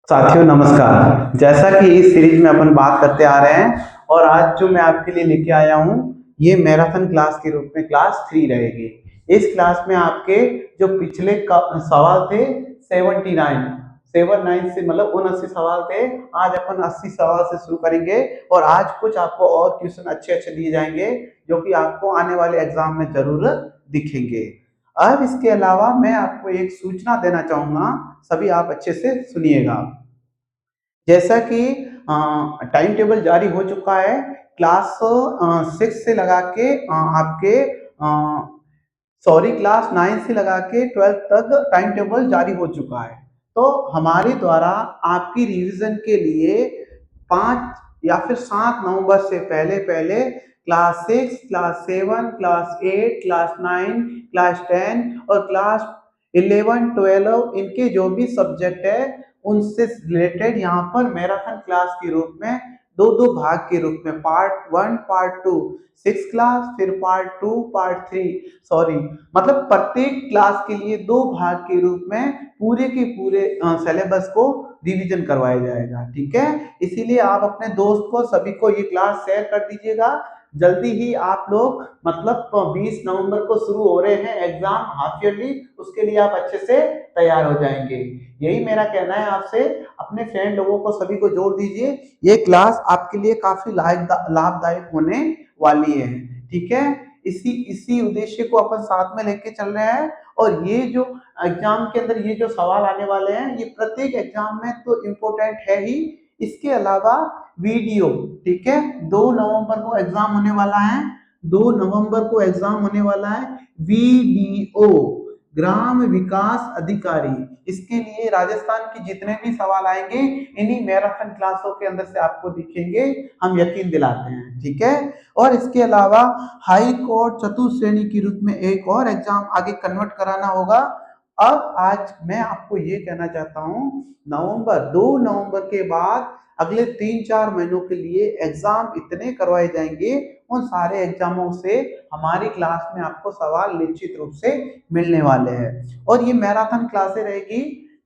साथियों नमस्कार। जैसा कि इस सीरीज में अपन बात करते आ रहे हैं और आज जो मैं आपके लिए लेके आया हूँ ये मैराथन क्लास के रूप में क्लास 3 रहेगी। इस क्लास में आपके जो पिछले सवाल थे 79 से मतलब 79 सवाल थे। आज अपन 80 सवाल से शुरू करेंगे और आज कुछ आपको और क्वेश्चन अच्छे अच्छे दिए जाएंगे जो कि आपको आने वाले एग्जाम में जरूर दिखेंगे। अब इसके अलावा मैं आपको एक सूचना देना चाहूंगा, सभी आप अच्छे से सुनिएगा। जैसा कि टाइम टेबल जारी हो चुका है क्लास 6 से लगा के आपके क्लास 9 से लगा के 12 तक टाइम टेबल जारी हो चुका है। तो हमारे द्वारा आपकी रिवीजन के लिए 5 या फिर 7 नवंबर से पहले पहले class 6, class 7, class 8, class 9, class 10 और क्लास 11, 12 इनके जो भी सब्जेक्ट है उनसे रिलेटेड यहाँ पर मैराथन क्लास के रूप में दो दो भाग के रूप में पार्ट 1 पार्ट 2 6 क्लास फिर पार्ट 2 पार्ट 3 मतलब प्रत्येक क्लास के लिए दो भाग के रूप में पूरे के पूरे सिलेबस को रिवीजन करवाया जाएगा। ठीक है, इसीलिए आप अपने दोस्त को सभी को ये क्लास शेयर कर दीजिएगा। जल्दी ही आप लोग मतलब 20 नवंबर को शुरू हो रहे हैं एग्जाम हाफ ईयरली, उसके लिए आप अच्छे से तैयार हो जाएंगे। यही मेरा कहना है आपसे। अपने फ्रेंड लोगों को सभी को जोड़ दीजिए, ये क्लास आपके लिए काफी लाभदायक होने वाली है। ठीक है, इसी इसी उद्देश्य को अपन साथ में लेके चल रहे हैं। और ये जो एग्जाम के अंदर ये जो सवाल आने वाले हैं ये प्रत्येक एग्जाम में तो इम्पोर्टेंट है ही, इसके अलावा वीडियो। ठीक है, 2 नवंबर को एग्जाम होने वाला है, 2 नवंबर को एग्जाम होने वाला है वीडीओ ग्राम विकास अधिकारी। इसके लिए राजस्थान के जितने भी सवाल आएंगे इन्हीं मैराथन क्लासों के अंदर से आपको दिखेंगे, हम यकीन दिलाते हैं। ठीक है, और इसके अलावा हाई कोर्ट चतुर्थ श्रेणी के रूप में एक और एग्जाम आगे कन्वर्ट कराना होगा। अब आज मैं आपको ये कहना चाहता हूँ, 2 नवंबर के बाद अगले 3-4 महीनों के लिए एग्जाम इतने करवाए जाएंगे, उन सारे एग्जामों से हमारी क्लास में आपको सवाल निश्चित रूप से मिलने वाले हैं। और ये मैराथन क्लासें रहेगी,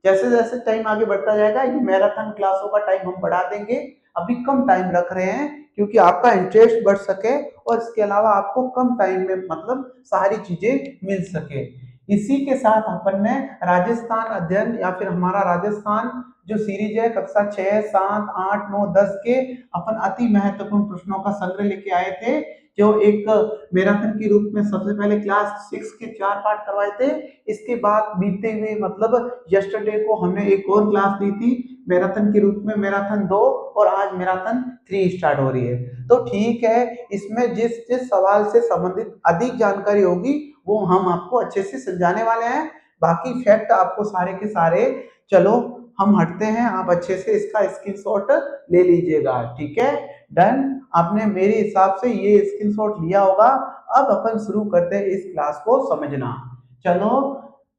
जैसे जैसे टाइम आगे बढ़ता जाएगा ये मैराथन क्लासों का टाइम हम बढ़ा देंगे। अभी कम टाइम रख रहे हैं क्योंकि आपका इंटरेस्ट बढ़ सके और इसके अलावा आपको कम टाइम में मतलब सारी चीजें मिल सके। इसी के साथ अपन ने राजस्थान अध्ययन या फिर हमारा राजस्थान जो सीरीज है कक्षा 6, 7, 8, 9, 10 के अपन अति महत्वपूर्ण प्रश्नों का संग्रह लेके आए थे, जो एक मैराथन के रूप में सबसे पहले क्लास 6 के 4 पार्ट करवाए थे। इसके बाद बीते हुए मतलब यस्टरडे को हमने एक और क्लास ली थी मैराथन के रूप में, मैराथन 2, और आज मैराथन 3 स्टार्ट हो रही है। तो ठीक है, इसमें जिस जिस सवाल से संबंधित अधिक जानकारी होगी वो हम आपको अच्छे से समझाने वाले हैं। बाकी फैक्ट आपको सारे के सारे, चलो हम हटते हैं, आप अच्छे से इसका स्क्रीनशॉट ले लीजिएगा। ठीक है, डन। आपने मेरे हिसाब से ये स्क्रीनशॉट लिया होगा। अब अपन शुरू करते हैं इस क्लास को समझना। चलो,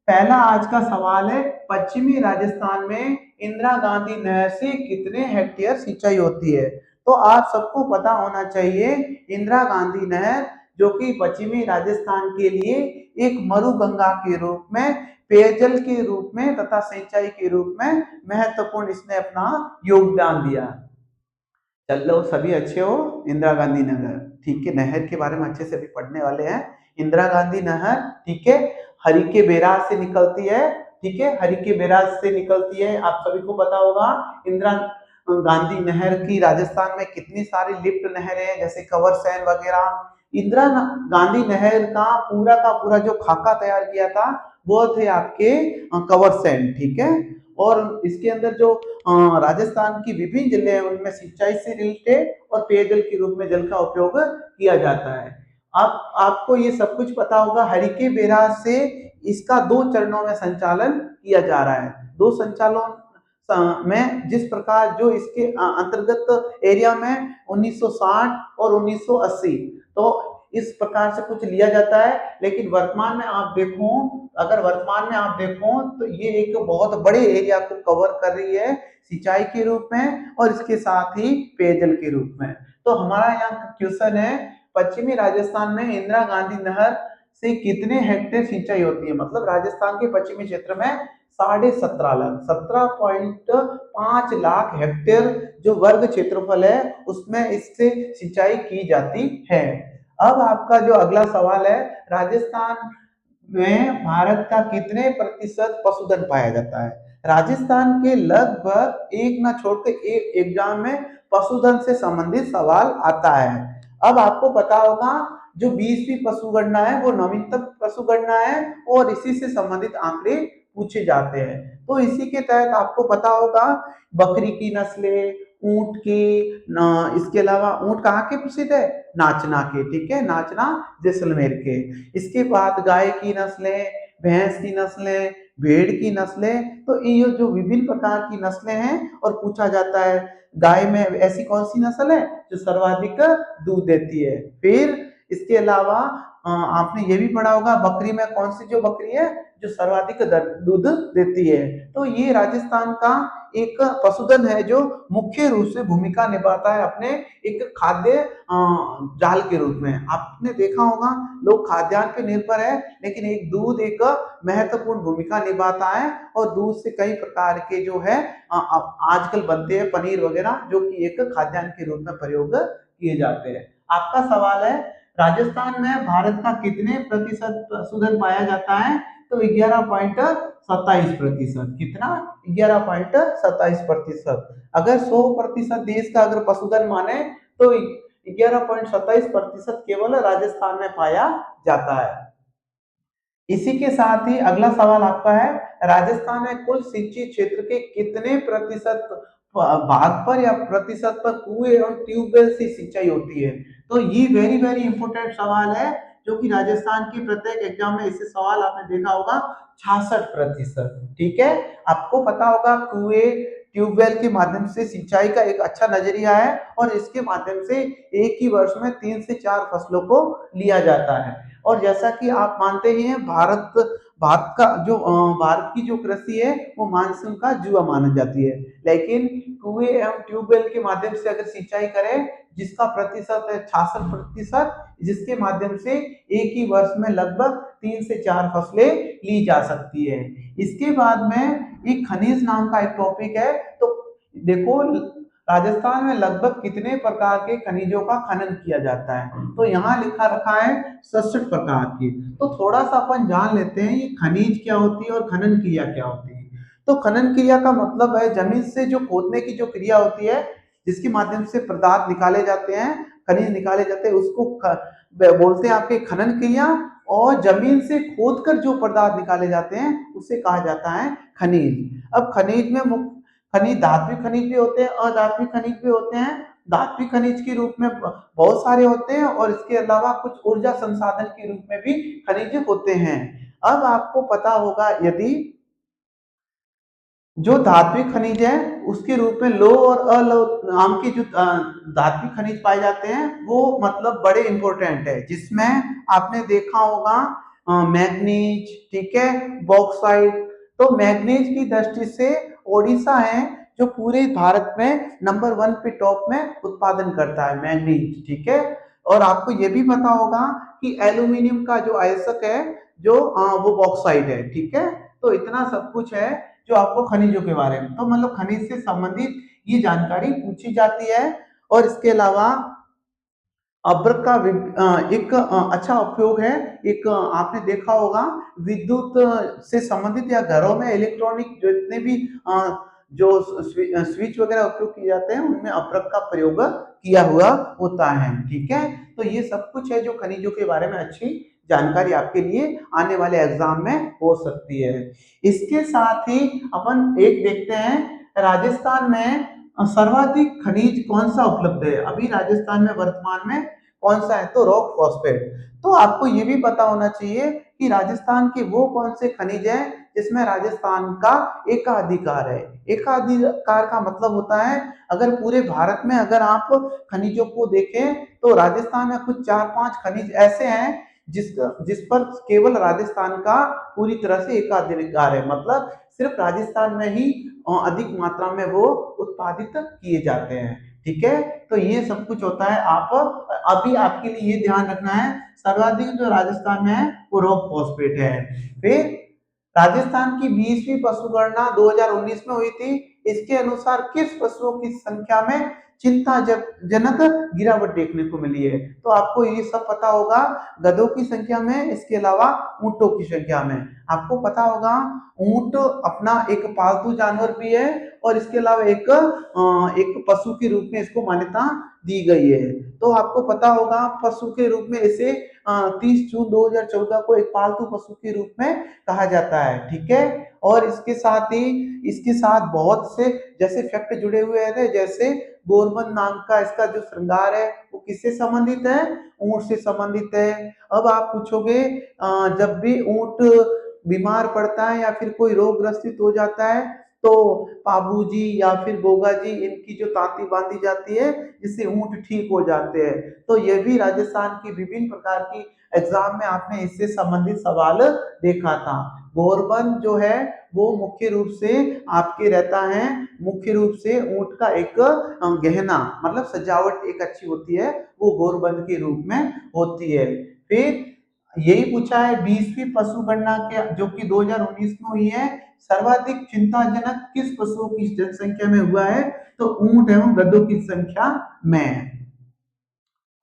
पहला आज का सवाल है, पश्चिमी राजस्थान में इंदिरा गांधी नहर से कितने हेक्टेयर सिंचाई होती है? तो आप सबको पता होना चाहिए, इंदिरा गांधी नहर जो कि पश्चिमी राजस्थान के लिए एक मरुगंगा के रूप में, पेयजल के रूप में तथा सिंचाई के रूप में महत्वपूर्ण इसने अपना योगदान दिया। चलो सभी अच्छे हो। इंदिरा गांधी नहर, ठीक है, नहर के बारे में अच्छे से अभी पढ़ने वाले हैं। इंदिरा गांधी नहर, ठीक है, हरिके बैराज से निकलती है। ठीक है, हरिके बैराज से निकलती है, आप सभी को पता होगा। इंदिरा गांधी नहर की राजस्थान में कितनी सारी लिफ्ट नहरें हैं जैसे कंवर सेन वगैरह। इंदिरा गांधी नहर का पूरा जो खाका तैयार किया था वो थे आपके कंवर सेन। ठीक है, और इसके अंदर जो राजस्थान की विभिन्न जिले हैं उनमें सिंचाई से रिलेटेड और पेयजल के रूप में जल का उपयोग किया जाता है। आप आपको ये सब कुछ पता होगा। हरिके बैराज से इसका 2 चरणों में संचालन किया जा रहा है। 2 संचालन में जिस प्रकार जो इसके अंतर्गत एरिया में 1960 और 1980 तो इस प्रकार से कुछ लिया जाता है। लेकिन वर्तमान में आप देखो, अगर वर्तमान में आप देखो तो ये एक बहुत बड़े एरिया को कवर कर रही है सिंचाई के रूप में और इसके साथ ही पेयजल के रूप में। तो हमारा यहाँ क्वेश्चन है, पश्चिमी राजस्थान में इंदिरा गांधी नहर से कितने हेक्टेयर सिंचाई होती है? मतलब राजस्थान के पश्चिमी क्षेत्र में 17.5 लाख, 17.5 लाख हेक्टेयर जो वर्ग क्षेत्रफल है उसमें इससे सिंचाई की जाती है। अब आपका जो अगला सवाल है, राजस्थान में भारत का कितने प्रतिशत पशुधन पाया जाता है? राजस्थान के लगभग एक ना छोड़कर एक एग्जाम में पशुधन से संबंधित सवाल आता है। अब आपको पता होगा जो 20वीं पशुगणना है वो नवीनतम पशुगणना है और इसी से संबंधित आंकड़े पूछे जाते हैं। तो इसी के तहत आपको पता होगा बकरी की नस्लें, ऊंट की इसके अलावा ऊंट कहाँ के प्रसिद्ध है? नाचना के, ठीक है, नाचना जैसलमेर के। इसके बाद गाय की नस्लें, भैंस की नस्लें, भेड़ की नस्लें, तो ये जो विभिन्न प्रकार की नस्लें हैं और पूछा जाता है गाय में ऐसी कौन सी नस्ल है जो सर्वाधिक दूध देती है। फिर इसके अलावा आपने ये भी पढ़ा होगा बकरी में कौन सी जो बकरी है जो सर्वाधिक दूध देती है। तो ये राजस्थान का एक पशुधन है जो मुख्य रूप से भूमिका निभाता है अपने एक खाद्य जाल के रूप में। आपने देखा होगा लोग खाद्यान्न पे निर्भर है, लेकिन एक दूध एक महत्वपूर्ण भूमिका निभाता है और दूध से कई प्रकार के जो है आजकल बनते हैं पनीर वगैरह जो कि एक खाद्यान्न के रूप में प्रयोग किए जाते हैं। आपका सवाल है राजस्थान में भारत का कितने प्रतिशत पशुधन पाया जाता है? तो 11.27%। कितना? 11.27%। अगर 100% देश का अगर पशुधन माने तो 11.27% केवल राजस्थान में पाया जाता है। इसी के साथ ही अगला सवाल आपका है राजस्थान में कुल सिंचित क्षेत्र के कितने प्रतिशत भाग पर या प्रतिशत पर कुएं और ट्यूबवेल से सिंचाई होती है? तो ये वेरी वेरी इंपॉर्टेंट सवाल है जो कि राजस्थान की प्रत्येक एग्जाम में इससे सवाल आपने देखा होगा 66%। ठीक है, आपको पता होगा कुएं ट्यूबवेल के माध्यम से सिंचाई का एक अच्छा नजरिया है और इसके माध्यम से एक ही वर्ष में 3 से 4 फसलों को लिया जाता है। और जैसा कि आप मानते ही हैं भारत की जो कृषि है वो मानसून का जुआ मानी जाती है, लेकिन कुएं एवं ट्यूबवेल के माध्यम से अगर सिंचाई करें जिसका प्रतिशत है 66%, जिसके माध्यम से एक ही वर्ष में लगभग 3 से 4 फसलें ली जा सकती है। इसके बाद में एक खनिज नाम का एक टॉपिक है। तो देखो राजस्थान में लगभग कितने प्रकार के खनिजों का खनन किया जाता है? तो यहाँ लिखा रखा है 67 प्रकार की। तो थोड़ा सा अपन जान लेते हैं ये खनिज क्या होती है और खनन क्रिया क्या होती है। तो खनन क्रिया का मतलब है जमीन से जो खोदने की जो क्रिया होती है जिसके माध्यम से पदार्थ निकाले जाते हैं, खनिज निकाले जाते हैं, उसको बोलते हैं आपके खनन क्रिया। और जमीन से खोदकर जो पदार्थ निकाले जाते हैं उसे कहा जाता है खनिज। अब खनिज में खनिज धात्विक खनिज भी होते हैं, अधात्विक खनिज भी होते हैं। धात्विक खनिज के रूप में बहुत सारे होते हैं और इसके अलावा कुछ ऊर्जा संसाधन के रूप में भी खनिज होते हैं। अब आपको पता होगा यदि जो धात्विक खनिज है उसके रूप में लौह और अलौह नाम के जो धात्विक खनिज पाए जाते हैं वो मतलब बड़े इंपॉर्टेंट है, जिसमें आपने देखा होगा मैग्नीज, ठीक है, बॉक्साइट। तो मैग्नीज की दृष्टि से ओडिशा है जो पूरे भारत में नंबर 1 पे टॉप में उत्पादन करता है मैग्नीज, ठीक है। और आपको ये भी पता होगा कि एल्यूमिनियम का जो अयस्क है जो वो बॉक्साइट है, ठीक है। तो इतना सब कुछ है जो आपको खनिजों के बारे में, तो मतलब खनिज से संबंधित ये जानकारी पूछी जाती है। और इसके अलावा अब्रक का एक अच्छा उपयोग है। एक आपने देखा होगा विद्युत से संबंधित या घरों में इलेक्ट्रॉनिक जो इतने भी जो स्विच वगैरह उपयोग किए जाते हैं उनमें अब्रक का प्रयोग किया हुआ होता है, ठीक है। तो ये सब कुछ है जो खनिजों के बारे में अच्छी जानकारी आपके लिए आने वाले एग्जाम में हो सकती है। इसके साथ ही अपन एक देखते हैं राजस्थान में सर्वाधिक खनिज कौन सा उपलब्ध है अभी राजस्थान में वर्तमान में? कौन सा है? तो रॉक फॉस्फेट। तो आपको ये भी पता होना चाहिए कि राजस्थान के वो कौन से खनिज हैं जिसमें राजस्थान का एकाधिकार है। एकाधिकार का मतलब होता है अगर पूरे भारत में अगर आप खनिजों को देखें तो राजस्थान में कुछ 4-5 खनिज ऐसे हैं जिस पर केवल राजस्थान का पूरी तरह से एकाधिकार है, मतलब सिर्फ राजस्थान में ही अधिक मात्रा में वो उत्पादित किए जाते हैं, ठीक है। तो ये सब कुछ होता है। आप अभी आपके लिए ये ध्यान रखना है सर्वाधिक जो राजस्थान में है वो रॉक फॉस्फेट है। फिर राजस्थान की 20वीं पशु गणना 2019 में हुई थी। इसके अनुसार किस पशुओं की संख्या में चिंताजनक गिरावट देखने को मिली है? तो आपको ये सब पता होगा, गधों की संख्या में, इसके अलावा ऊंटों की संख्या में। आपको पता होगा ऊंट अपना एक पालतू जानवर भी है और इसके अलावा एक पशु के रूप में इसको मान्यता दी गई है। तो आपको पता होगा पशु के रूप में इसे 30 जून 2014 को एक पालतू पशु के रूप में कहा जाता है, ठीक है। और इसके साथ ही इसके साथ बहुत से जैसे फैक्ट जुड़े हुए हैं, जैसे गोरमन नाम का इसका जो श्रृंगार है वो किससे संबंधित है? ऊंट से संबंधित है। अब आप पूछोगे जब भी ऊंट बीमार पड़ता है या फिर कोई रोग ग्रसित हो जाता है तो पाबू जी या फिर गोगा जी इनकी जो तांती बांधी जाती है जिससे ऊंट ठीक हो जाते हैं। तो ये भी राजस्थान की विभिन्न प्रकार की एग्जाम में आपने इससे संबंधित सवाल देखा था। गोरबन जो है वो मुख्य रूप से आपके रहता है, मुख्य रूप से ऊंट का एक गहना, मतलब सजावट एक अच्छी होती है, वो गोरबंद के रूप में होती है। फिर यही पूछा है 20वीं पशु गणना के जो कि 2019 में हुई है, सर्वाधिक चिंताजनक किस पशुओं की जनसंख्या में हुआ है? तो ऊंट एवं गधों की संख्या में।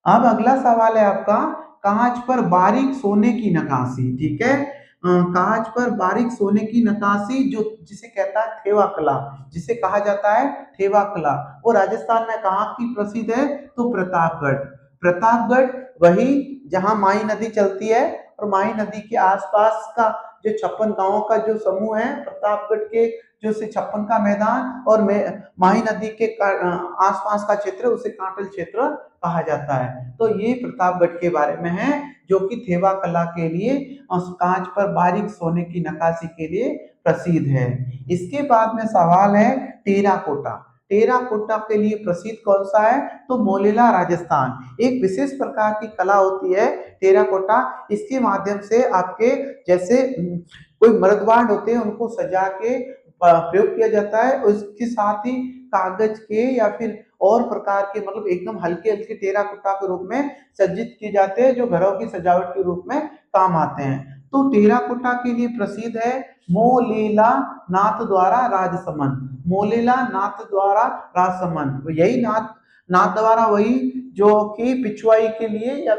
अब अगला सवाल है आपका, कांच पर बारीक सोने की नक्काशी, ठीक है। कांच पर बारीक सोने की नक्काशी जो जिसे कहता है थेवा कला, जिसे कहा जाता है थेवा कला, वो राजस्थान में कहाँ की प्रसिद्ध है? तो प्रतापगढ़। प्रतापगढ़ वही जहाँ माही नदी चलती है और माही नदी के आसपास का जो 56 गांवों का जो समूह है, प्रतापगढ़ के जो से 56 का मैदान और माही नदी के आसपास का क्षेत्र उसे कांटल क्षेत्र कहा जाता है। तो ये प्रतापगढ़ के बारे में है जो कि थेवा कला के लिए और कांच पर बारीक सोने की नक्काशी के लिए प्रसिद्ध है। इसके बाद में सवाल है टेराकोटा। टेराकोटा के लिए प्रसिद्ध कौन सा है? तो मोलेला राजस्थान। एक विशेष प्रकार की कला होती है टेराकोटा। इसके माध्यम से आपके जैसे कोई मर्दबांड होते हैं उनको सजा के प्रयोग किया जाता है। उसके साथ ही कागज के या फिर और प्रकार के मतलब एकदम हल्के हल्के टेराकोटा के रूप में सज्जित किए जाते हैं जो घरों की सजावट के रूप में काम आते हैं। तो टेराकोटा के लिए प्रसिद्ध है मोलेला नाथ द्वारा राजसमंद। मोलेला नाथ द्वारा राजसमंद, तो यही नाथ नाथ द्वारा वही जो कि पिछवाई के लिए या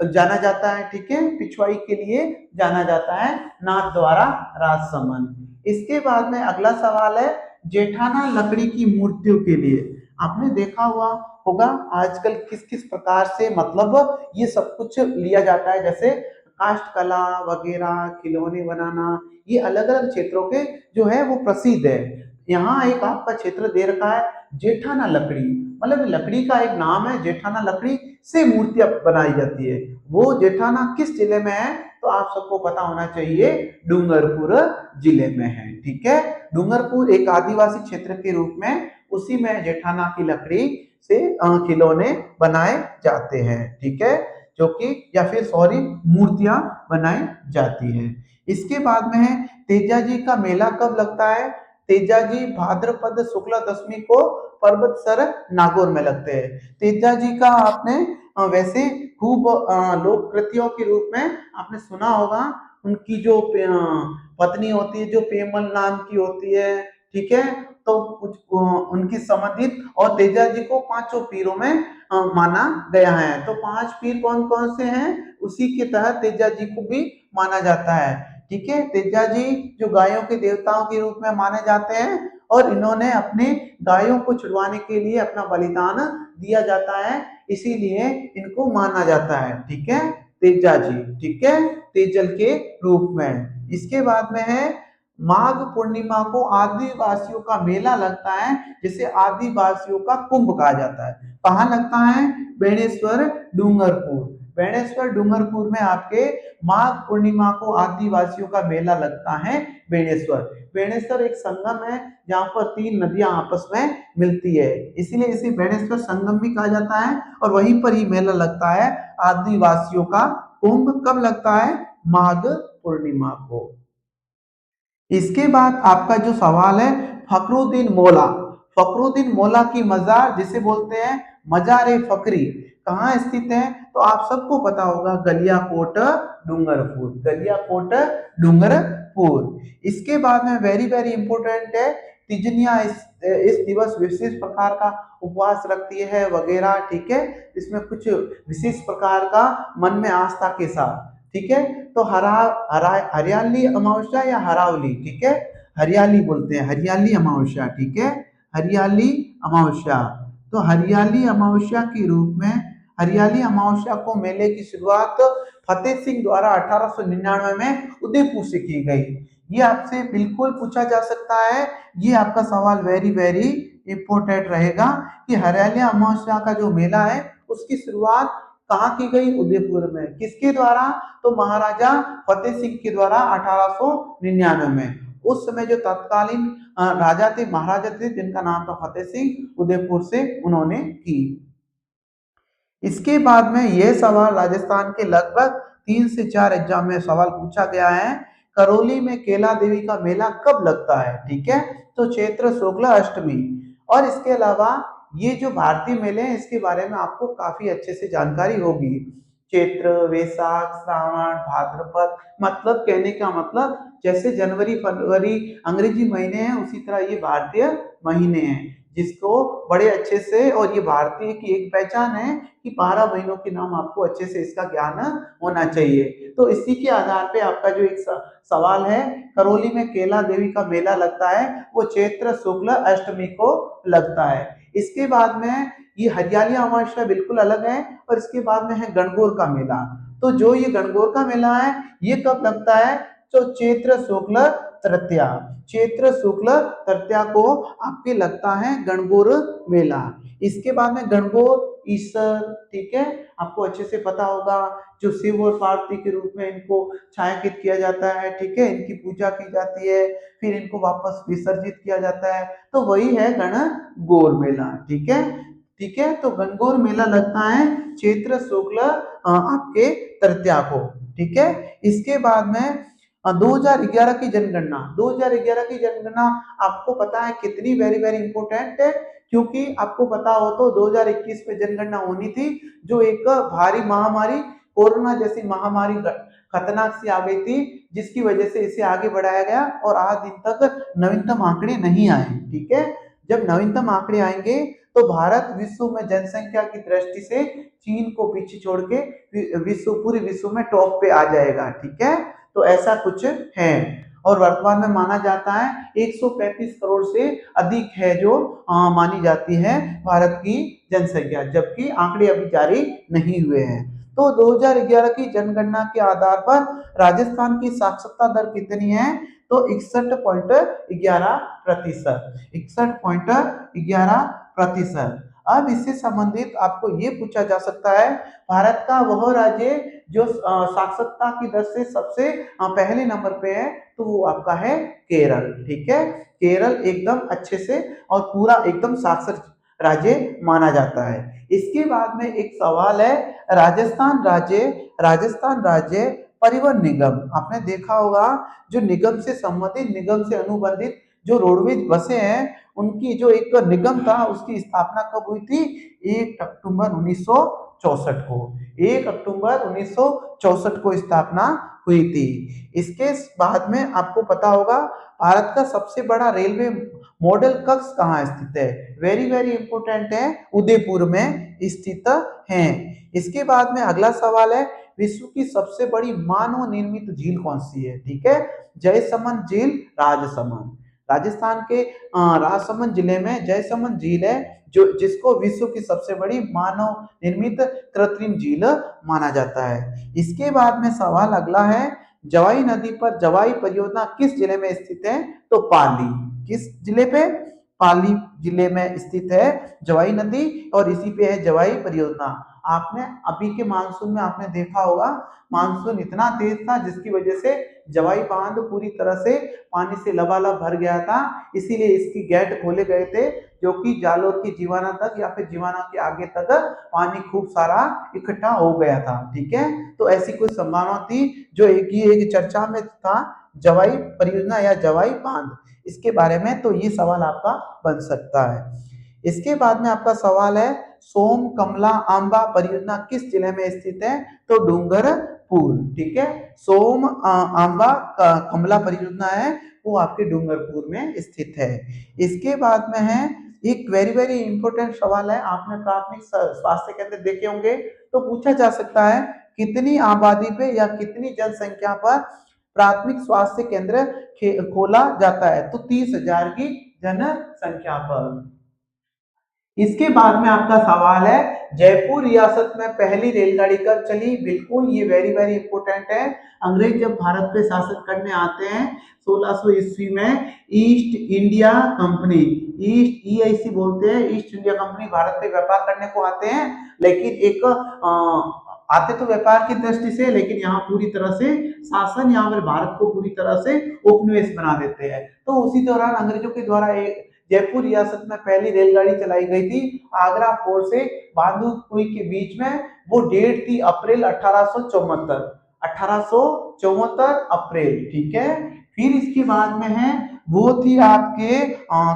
जाना जाता है, ठीक है, पिछवाई के लिए जाना जाता है नाथ द्वारा राजसमंद। इसके बाद में अगला सवाल है जेठाना लकड़ी की मूर्तियों के लिए। आपने देखा हुआ होगा आजकल किस किस प्रकार से मतलब ये सब कुछ लिया जाता है, जैसे काष्ठ कला वगैरह, खिलौने बनाना, ये अलग अलग क्षेत्रों के जो है वो प्रसिद्ध है। यहाँ एक आपका क्षेत्र दे रखा है जेठाना लकड़ी, मतलब लकड़ी का एक नाम है, जेठाना लकड़ी से मूर्तियां बनाई जाती है। वो जेठाना किस जिले में है? तो आप सबको पता होना चाहिए डूंगरपुर जिले में है, ठीक है। डूंगरपुर एक आदिवासी क्षेत्र के रूप में उसी में जेठाना की लकड़ी से खिलौने बनाए जाते हैं, ठीक है, जो कि या फिर सॉरी मूर्तियां बनाई जाती है। इसके बाद में है तेजाजी का मेला कब लगता है? तेजाजी भाद्रपद शुक्ला दशमी को पर्वतसर नागौर में लगते हैं। तेजाजी का आपने वैसे खूब लोक कृतियों के रूप में आपने सुना होगा। उनकी जो पत्नी होती है जो पेमल नाम की होती है, ठीक है, तो कुछ उनकी संबंधित और तेजाजी को पांचों पीरों में माना गया है। तो 5 पीर कौन कौन से हैं? उसी के तहत तेजाजी को भी माना जाता है, ठीक है। तेजाजी जो गायों के देवताओं के रूप में माने जाते हैं और इन्होंने अपने गायों को छुड़वाने के लिए अपना बलिदान दिया जाता है, इसीलिए इनको माना जाता है, ठीक है, तेजाजी, ठीक है, तेजल के रूप में। इसके बाद में है माघ पूर्णिमा को आदिवासियों का मेला लगता है जिसे आदिवासियों का कुंभ कहा जाता है। कहाँ लगता है? बेणेश्वर डूंगरपुर। बेणेश्वर डूंगरपुर में आपके माघ पूर्णिमा को आदिवासियों का मेला लगता है बेणेश्वर। बेणेश्वर एक संगम है जहाँ पर 3 नदियां आपस में मिलती है, इसीलिए इसे बेणेश्वर संगम भी कहा जाता है और वहीं पर ही मेला लगता है आदिवासियों का कुंभ। कब लगता है? माघ पूर्णिमा को। इसके बाद आपका जो सवाल है फखरुद्दीन मौला। फखरुद्दीन मौला की मजार जिसे बोलते हैं मजार फकरी कहाँ स्थित है? तो आप सबको पता होगा गलियाकोट डूंगरपुर। गलियाकोट डूंगरपुर इसके बाद में वेरी वेरी इंपॉर्टेंट है, तिजनिया इस दिवस विशेष प्रकार का उपवास रखती है वगैरह, ठीक है। इसमें कुछ विशेष प्रकार का मन में आस्था के साथ, ठीक है। तो हरियाली अमावस्या या हरावली, ठीक है, हरियाली बोलते हैं, हरियाली अमावस्या, ठीक है, हरियाली अमावस्या। तो हरियाली अमावस्या के रूप में हरियाली अमावस्या को मेले की शुरुआत फतेह सिंह द्वारा 1899 में उदयपुर से की गई। ये आपसे बिल्कुल पूछा जा सकता है, ये आपका सवाल वेरी वेरी इंपॉर्टेंट रहेगा कि हरियाली अमावस्या का जो मेला है उसकी शुरुआत कहाँ की गई? उदयपुर में। किसके द्वारा? तो महाराजा फतेह सिंह के द्वारा 1899 में। उस समय जो तत्कालीन राजा थे, महाराजा थे, जिनका नाम था फतेह सिंह, उदयपुर से उन्होंने की। इसके बाद में यह सवाल राजस्थान के लगभग 3 से 4 एग्जाम में सवाल पूछा गया है, करौली में केला देवी का मेला कब लगता है? ठीक है, तो चैत्र शुक्ल अष्टमी। और इसके अलावा ये जो भारतीय मेले हैं इसके बारे में आपको काफी अच्छे से जानकारी होगी। चैत्र, वैशाख, श्रावण, भाद्रपद, मतलब कहने का मतलब जैसे जनवरी फरवरी अंग्रेजी महीने हैं, उसी तरह ये भारतीय महीने हैं, जिसको बड़े अच्छे से, और ये भारतीय की एक पहचान है कि 12 महीनों के नाम आपको अच्छे से इसका ज्ञान होना चाहिए। तो इसी के आधार पे आपका जो एक सवाल है, करौली में केला देवी का मेला लगता है, वो चैत्र शुक्ल अष्टमी को लगता है। इसके बाद में ये हरियाली अमावस्या बिल्कुल अलग है, और इसके बाद में है गणगौर का मेला। तो जो ये गणगौर का मेला है ये कब लगता है? तो चैत्र शुक्ल तृतीया, चैत्र शुक्ल तृतीया को आपके लगता है गणगौर मेला। इसके बाद में गणगौर ईश्वर, ठीक है, आपको अच्छे से पता होगा, जो शिव और पार्वती के रूप में इनको छायांकित किया जाता है, ठीक है, इनकी पूजा की जाती है, फिर इनको वापस विसर्जित किया जाता है, तो वही है गणगौर मेला, ठीक है। ठीक है, तो गणगौर मेला लगता है चैत्र शुक्ल आपके तृतीया को, ठीक है। इसके बाद में 2011 की जनगणना, 2011 की जनगणना आपको पता है कितनी वेरी वेरी इंपॉर्टेंट है, क्योंकि आपको पता हो तो 2021 में जनगणना होनी थी, जो एक भारी महामारी कोरोना जैसी महामारी खतरनाक सी आ गई थी, जिसकी वजह से इसे आगे बढ़ाया गया, और आज दिन तक नवीनतम आंकड़े नहीं आए, ठीक है। जब नवीनतम आंकड़े आएंगे तो भारत विश्व में जनसंख्या की दृष्टि से चीन को पीछे छोड़ के पूरे विश्व में टॉप पे आ जाएगा, ठीक है। तो ऐसा कुछ है, और वर्तमान में माना जाता है 135 करोड़ से अधिक है जो मानी जाती है भारत की जनसंख्या, जबकि आंकड़े अभी जारी नहीं हुए हैं। तो 2011 की जनगणना के आधार पर राजस्थान की साक्षरता दर कितनी है? तो 61.11%, 61.11%। अब इससे संबंधित आपको ये पूछा जा सकता है, भारत का वह राज्य जो साक्षरता की दर से सबसे पहले नंबर पे है, तो वो आपका है केरल, ठीक है। केरल एकदम अच्छे से और पूरा एकदम साक्षर राज्य माना जाता है। इसके बाद में एक सवाल है, राजस्थान राज्य परिवहन निगम, आपने देखा होगा जो निगम से संबंधित, निगम से अनुबंधित जो रोडवेज बसें हैं, उनकी जो एक निगम था उसकी स्थापना कब हुई थी? 1 अक्टूबर 1964 को, 1 अक्टूबर 1964 को स्थापना हुई थी। इसके बाद में आपको पता होगा भारत का सबसे बड़ा रेलवे मॉडल कक्ष कहाँ स्थित है? वेरी वेरी इंपॉर्टेंट है, उदयपुर में स्थित है। इसके बाद में अगला सवाल है, विश्व की सबसे बड़ी मानव निर्मित झील कौन सी है? ठीक है, जयसमंद झील, राजसमंद, राजस्थान के राजसमंद जिले में जयसमंद झील है, जो जिसको विश्व की सबसे बड़ी मानव निर्मित कृत्रिम झील माना जाता है। इसके बाद में सवाल अगला है, जवाई नदी पर जवाई परियोजना किस जिले में स्थित है? तो पाली, किस जिले पे? पाली जिले में स्थित है जवाई नदी, और इसी पे है जवाई परियोजना। आपने अभी के मानसून में आपने देखा होगा, मानसून इतना तेज था जिसकी वजह से जवाई बांध पूरी तरह से पानी से लबालब भर गया था, इसीलिए इसकी गेट खोले गए थे, जो कि जालोर की जीवाना तक या फिर जीवाना के आगे तक पानी खूब सारा इकट्ठा हो गया था, ठीक है। तो ऐसी कोई संभावना थी, जो एक चर्चा में था, जवाई परियोजना या जवाई बांध, इसके बारे में, तो ये सवाल आपका बन सकता है। इसके बाद में आपका सवाल है, सोम कमला आंबा परियोजना किस जिले में स्थित है? तो डूंगरपुर ठीक है। सोम आंबा कमला परियोजना है, वो आपके डूंगरपुर में स्थित है। इसके बाद में है एक वेरी वेरी इंपॉर्टेंट सवाल है, आपने प्राथमिक स्वास्थ्य केंद्र देखे होंगे, तो पूछा जा सकता है कितनी आबादी पे या कितनी जनसंख्या पर प्राथमिक स्वास्थ्य केंद्र खोला जाता है, तो 30,000 की जनसंख्या पर। इसके बाद में आपका सवाल है जयपुर रियासत में पहली रेलगाड़ी कब चली। बिल्कुल, ये वेरी वेरी इंपॉर्टेंट है। अंग्रेज जब भारत पे शासन करने आते हैं 1600 ईस्वी में, east India company, east EIC बोलते हैं, ईस्ट इंडिया कंपनी भारत पे व्यापार करने को आते हैं, लेकिन एक आते तो व्यापार की दृष्टि से, लेकिन यहाँ पूरी तरह से शासन, यहाँ पर भारत को पूरी तरह से उपनिवेश बना देते हैं। तो उसी दौरान अंग्रेजों के द्वारा एक जयपुर रियासत में पहली रेलगाड़ी चलाई गई थी आगरा फोर्ट से बहादुरपुर के बीच में। वो डेट थी अप्रैल 1874, 1874 अप्रैल, ठीक है। फिर इसके बाद में है वो थी आपके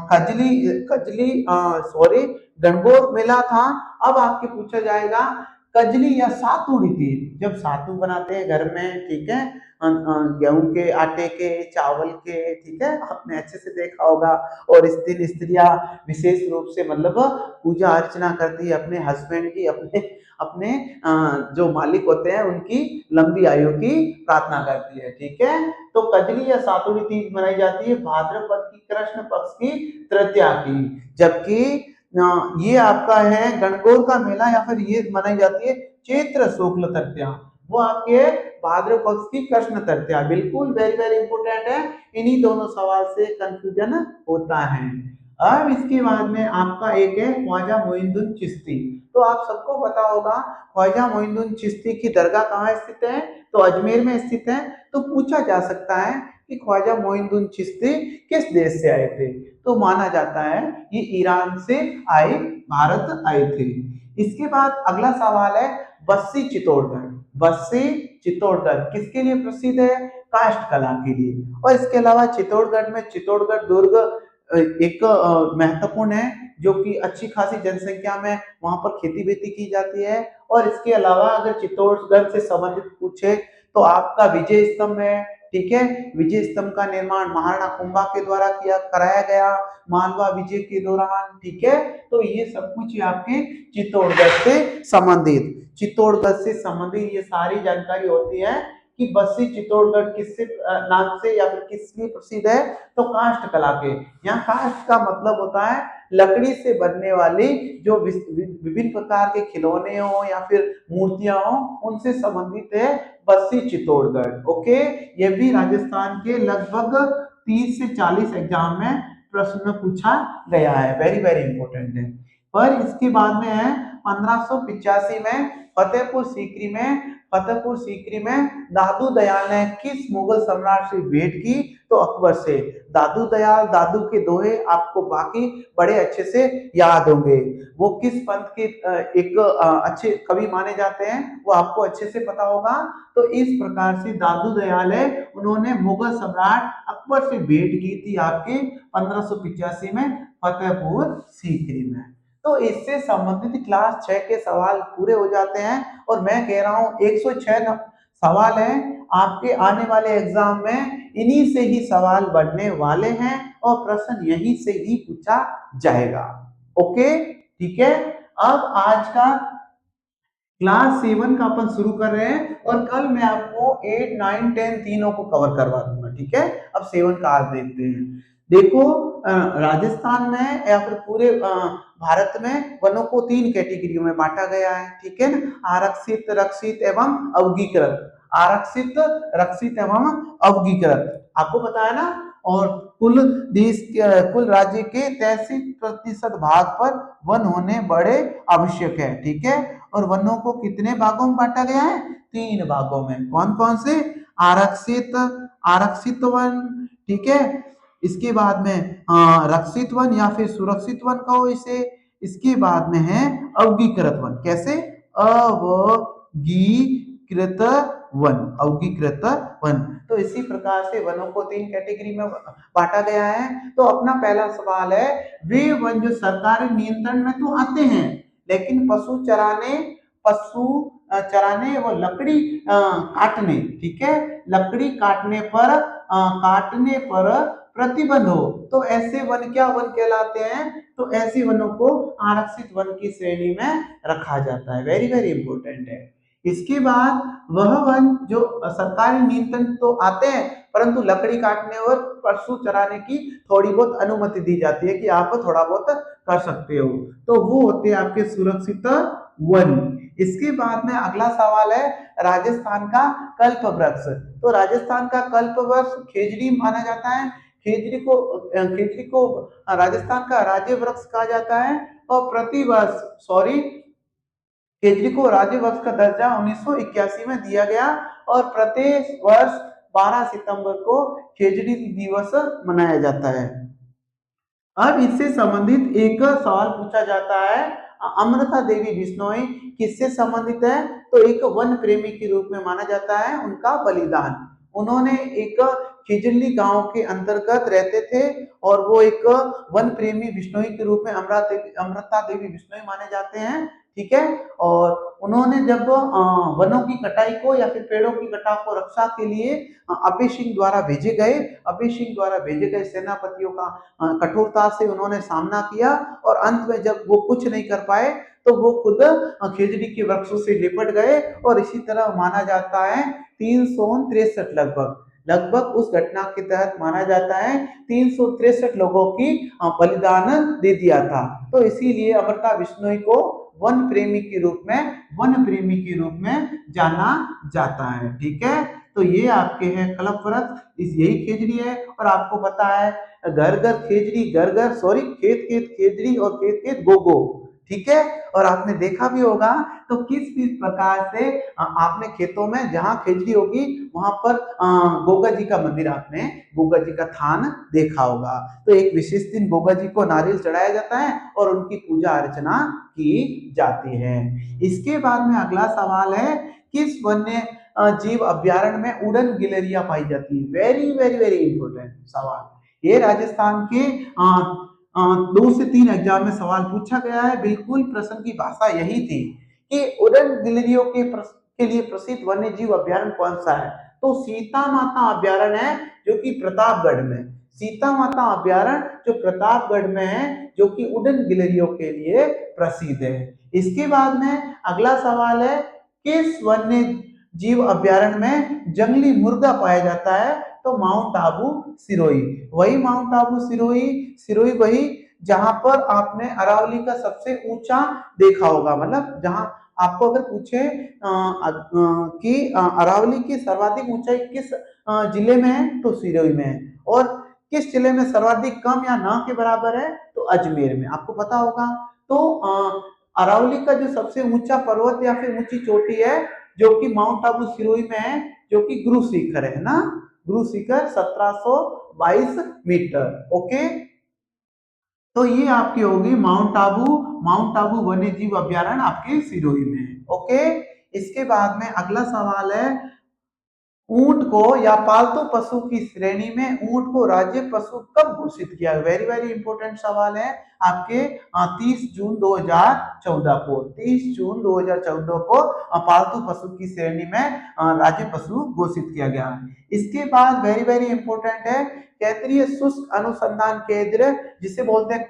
कजली कजली सॉरी गणगौर मेला था। अब आपके पूछा जाएगा कजली या सातुड़ी तीज, जब सातू बनाते हैं घर में, ठीक है, गेहूं के आटे के, चावल के, ठीक है, आपने अच्छे से देखा होगा। और इस दिन स्त्रियां विशेष रूप से मतलब पूजा अर्चना करती है अपने हस्बैंड की, अपने अपने जो मालिक होते हैं उनकी लंबी आयु की प्रार्थना करती है, ठीक है। तो कजली या सातुड़ी तीज मनाई जाती है भाद्रपद की कृष्ण पक्ष की तृतीया की, जबकि ये आपका है गणगौर का मेला या फिर ये मनाई जाती है चैत्र शुक्ल तृतीया, वो आपके भाद्र पक्ष की कृष्ण तृतीया। बिल्कुल वेरी वेरी इंपोर्टेंट है, इन्हीं दोनों सवाल से कंफ्यूजन होता है। अब इसके बाद में आपका एक है ख्वाजा मोइनुद्दीन चिश्ती। तो आप सबको पता होगा ख्वाजा मोइनुद्दीन चिश्ती की दरगाह कहाँ स्थित है, तो अजमेर में स्थित है। तो पूछा जा सकता है कि ख्वाजा मोइनुद्दीन चिश्ती किस देश से आए थे, तो माना जाता है ये ईरान से आए, भारत आए थे। इसके बाद अगला सवाल है बस्सी चित्तौड़गढ़। बस्सी चित्तौड़गढ़ किसके लिए प्रसिद्ध है, काष्ठ कला के लिए। और इसके अलावा चित्तौड़गढ़ में चित्तौड़गढ़ दुर्ग एक महत्वपूर्ण है, जो कि अच्छी खासी जनसंख्या में वहां पर खेती बेती की जाती है। और इसके अलावा अगर चित्तौड़गढ़ से संबंधित पूछे तो आपका विजय स्तंभ है, ठीक है। विजय स्तंभ का निर्माण महाराणा कुंभा के द्वारा कराया गया मालवा विजय के दौरान, ठीक है। तो ये सब कुछ आपके चित्तौड़गढ़ से संबंधित, चित्तौड़गढ़ से संबंधित ये सारी जानकारी होती है कि बस्सी चित्तौड़गढ़ किससे नाम से या फिर किस लिए प्रसिद्ध है, तो काष्ठ कला के। यहाँ काष्ठ का मतलब होता है लकड़ी से बनने वाली जो विभिन्न प्रकार के खिलौने हो या फिर मूर्तियां हो, उनसे संबंधित है बस्सी चित्तौड़गढ़। ओके, ये भी राजस्थान के लगभग 30 से 40 एग्जाम में प्रश्न पूछा गया है, वेरी वेरी इंपॉर्टेंट है। पर इसके बाद में है 1585 में फतेहपुर सीकरी में दादू दयाल ने किस मुगल सम्राट से भेंट की, तो अकबर से। दादू दयाल, दादू के दोहे आपको बाकी बड़े अच्छे से याद होंगे। वो किस पंथ के एक अच्छे कवि माने जाते हैं, वो आपको अच्छे से पता होगा। तो इस प्रकार से दादू दयाल है, उन्होंने मुगल सम्राट अकबर से भेंट की थी आपके 1585 में फतेहपुर सीकरी में। तो इससे संबंधित क्लास 6 के सवाल पूरे हो जाते हैं। और मैं कह रहा हूं 106 सवाल हैं आपके आने वाले एग्जाम में, इन्हीं से ही सवाल बनने वाले हैं और प्रश्न यहीं से ही पूछा जाएगा। ओके, ठीक है। अब आज का क्लास 7 का अपन शुरू कर रहे हैं और कल मैं आपको 8, 9, 10 तीनों को कवर करवा दूंगा, ठीक है। अब 7 का आज देखते हैं। देखो राजस्थान में या फिर पूरे भारत में वनों को 3 कैटेगरी में बांटा गया है, ठीक है ना। आरक्षित, रक्षित एवं अवगीकृत। आरक्षित, रक्षित एवं अवगीकृत, आपको पता है ना। और कुल राज्य के 33% भाग पर वन होने बड़े आवश्यक है, ठीक है। और वनों को कितने भागों में बांटा गया है, 3 भागों में। कौन कौन से, आरक्षित वन, ठीक है। इसके बाद में रक्षित वन या फिर सुरक्षित वन कहो इसे। इसके बाद में है अवगीकृत वन, कैसे, अवगीकृत वन, अवगीकृत वन। तो इसी प्रकार से वनों को 3 कैटेगरी में बांटा गया है। तो अपना पहला सवाल है, वे वन जो सरकारी नियंत्रण में तो आते हैं, लेकिन पशु चराने व लकड़ी काटने, ठीक है, लकड़ी काटने पर प्रतिबंध हो तो ऐसे वन क्या वन कहलाते हैं? तो ऐसे वनों को आरक्षित वन की श्रेणी में रखा जाता है। वेरी वेरी इंपॉर्टेंट है। इसके बाद वह वन जो सरकारी नियंत्रण तो आते हैं, परंतु लकड़ी काटने और पशु चराने की थोड़ी बहुत अनुमति दी जाती है कि आप थोड़ा बहुत कर सकते हो। तो वो होते हैं आपके सुरक्षित वन। इसके बाद में अगला सवाल है राजस्थान का कल्प वृक्ष। तो राजस्थान का कल्प वृक्ष खेजड़ी माना जाता है। खेजड़ी को राजस्थान का राज्य वृक्ष कहा जाता है और प्रतिवर्ष सॉरी खेजड़ी को राज्य वृक्ष का दर्जा 1981 में दिया गया और प्रत्येक वर्ष 12 सितंबर को खेजड़ी दिवस मनाया जाता है। अब इससे संबंधित एक सवाल पूछा जाता है, अमृता देवी बिश्नोई किससे संबंधित है? तो एक वन प्रेमी के रूप में माना जाता है उनका बलिदान। उन्होंने एक खिजली गांव के अंतर्गत रहते थे और वो एक वन प्रेमी बिश्नोई के रूप में अमृता देवी बिश्नोई माने जाते हैं, ठीक है। और उन्होंने जब वनों की कटाई को या फिर पेड़ों की कटाव को रक्षा के लिए अभय सिंह द्वारा भेजे गए सेनापतियों का कठोरता से उन्होंने सामना किया और अंत में जब वो कुछ नहीं कर पाए तो वो खुद खेजड़ी के वृक्षों से लिपट गए और इसी तरह माना जाता है 363 लगभग उस घटना के तहत माना जाता है 363 लोगों की बलिदान दे दिया था। तो इसीलिए अमृता बिश्नोई को वन प्रेमी के रूप में जाना जाता है, ठीक है। तो ये आपके हैं कल्प वृक्ष, यही खेजड़ी है। और आपको पता है घर घर खेजड़ी, खेत खेत खेजड़ी और खेत खेत गोगो, ठीक है। और आपने देखा भी होगा तो किस किस प्रकार से आपने खेतों में जहां खेजड़ी होगी वहां पर गोगा जी का मंदिर, आपने गोगा जी का थान देखा होगा। तो एक विशेष दिन गोगा जी को नारियल चढ़ाया जाता है और उनकी पूजा अर्चना की जाती है। इसके बाद में अगला सवाल है किस वन्य जीव अभ्यारण्य में उड़न गिलहरियां पाई जाती है? वेरी वेरी वेरी इंपोर्टेंट सवाल। ये राजस्थान के 2 से 3 एग्जाम में सवाल पूछा गया है। बिल्कुल प्रश्न की भाषा यही थी कि उड़न गिलहरियों के लिए प्रसिद्ध वन्य जीव अभ्यारण्य कौन सा है? तो सीता माता अभ्यारण्य है जो कि प्रतापगढ़ में, सीता माता अभ्यारण्य जो प्रतापगढ़ में है, जो कि उड़न गिलहरियों के लिए प्रसिद्ध है। इसके बाद में अगला सवाल है किस वन्य जीव अभ्यारण्य में जंगली मुर्गा पाया जाता है? तो माउंट आबू सिरोही, वही माउंट आबू सिरोही वही जहां पर आपने अरावली का सबसे ऊंचा देखा होगा। मतलब जहां आपको अगर पूछे कि अरावली की सर्वाधिक ऊंचाई किस जिले में है? तो सिरोही में है। और किस जिले में सर्वाधिक कम या ना के बराबर है? तो अजमेर में, आपको पता होगा। तो अरावली का जो सबसे ऊंचा पर्वत या फिर ऊंची चोटी है जो कि माउंट आबू सिरोही में है, जो कि गुरु शिखर है ना, गुरु शिखर 1722 मीटर। ओके, तो ये आपकी होगी माउंट आबू वन्य जीव अभ्यारण्य आपके सिरोही में है। ओके, इसके बाद में अगला सवाल है ऊंट को या पालतू पशु की श्रेणी में ऊंट को राज्य पशु कब घोषित किया? वेरी वेरी इंपॉर्टेंट सवाल है आपके 30 जून 2014 को, 30 जून 2014 को पालतू पशु की श्रेणी में राज्य पशु घोषित किया गया। इसके बाद वेरी वेरी इंपॉर्टेंट है केंद्रीय शुष्क अनुसंधान केंद्र जिसे बोलते हैं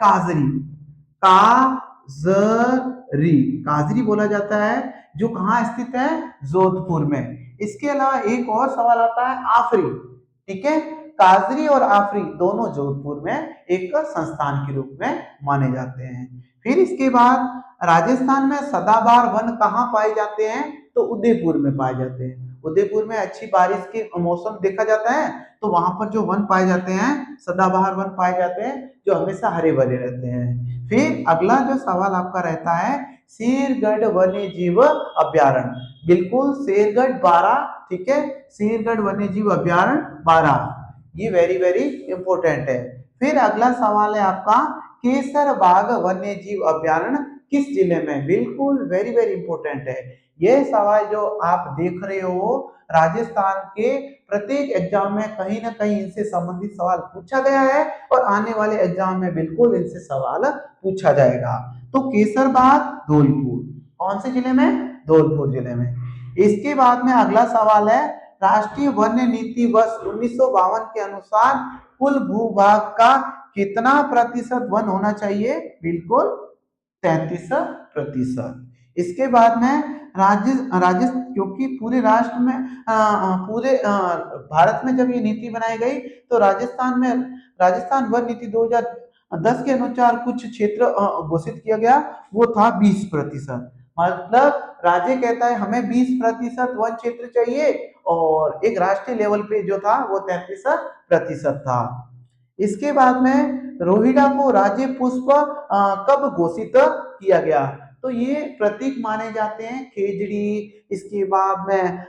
काजरी बोला जाता है, जो कहाँ स्थित है? जोधपुर में। इसके अलावा एक और सवाल आता है आफरी, ठीक है। काजरी और आफरी दोनों जोधपुर में एक संस्थान के रूप में माने जाते हैं। फिर इसके बाद राजस्थान में सदाबहार वन कहाँ पाए जाते हैं? तो उदयपुर में पाए जाते हैं। उदयपुर में अच्छी बारिश के मौसम देखा जाता है तो वहां पर जो वन पाए जाते हैं सदाबहार वन पाए जाते हैं जो हमेशा हरे भरे रहते हैं। फिर अगला जो सवाल आपका रहता है शेरगढ़ वन्य जीव अभ्यारण्य, बिल्कुल शेरगढ़ 12, ठीक है, शेरगढ़ वन्य जीव अभ्यारण्य 12, ये वेरी वेरी इंपॉर्टेंट है। फिर अगला सवाल है आपका केसर बाग वन्य जीव अभ्यारण्य किस जिले में? बिल्कुल वेरी वेरी इंपॉर्टेंट है। यह सवाल जो आप देख रहे हो राजस्थान के प्रत्येक एग्जाम में कहीं ना कहीं इनसे संबंधित सवाल पूछा गया है और आने वाले एग्जाम में बिल्कुल इनसे सवाल पूछा जाएगा। तो केसरबाग धौलपुर, कौन से जिले में? धौलपुर जिले में। इसके बाद में अगला सवाल है, राष्ट्रीय वन्य नीति वर्ष 1952 के अनुसार कुल भूभाग का कितना प्रतिशत वन होना चाहिए? बिल्कुल 33%। इसके बाद में राज्य राज्य क्योंकि पूरे राष्ट्र में पूरे भारत में जब ये नीति बनाई गई तो राजस्थान वन नीति 2010 के अनुसार कुछ क्षेत्र घोषित किया गया, वो था 20%। मतलब राज्य कहता है हमें 20% वन क्षेत्र चाहिए और एक राष्ट्रीय लेवल पे जो था वो 33% था। इसके बाद में रोहिड़ा को राज्य पुष्प कब घोषित किया गया? तो ये प्रतीक माने जाते हैं, खेजड़ी, इसके बाद में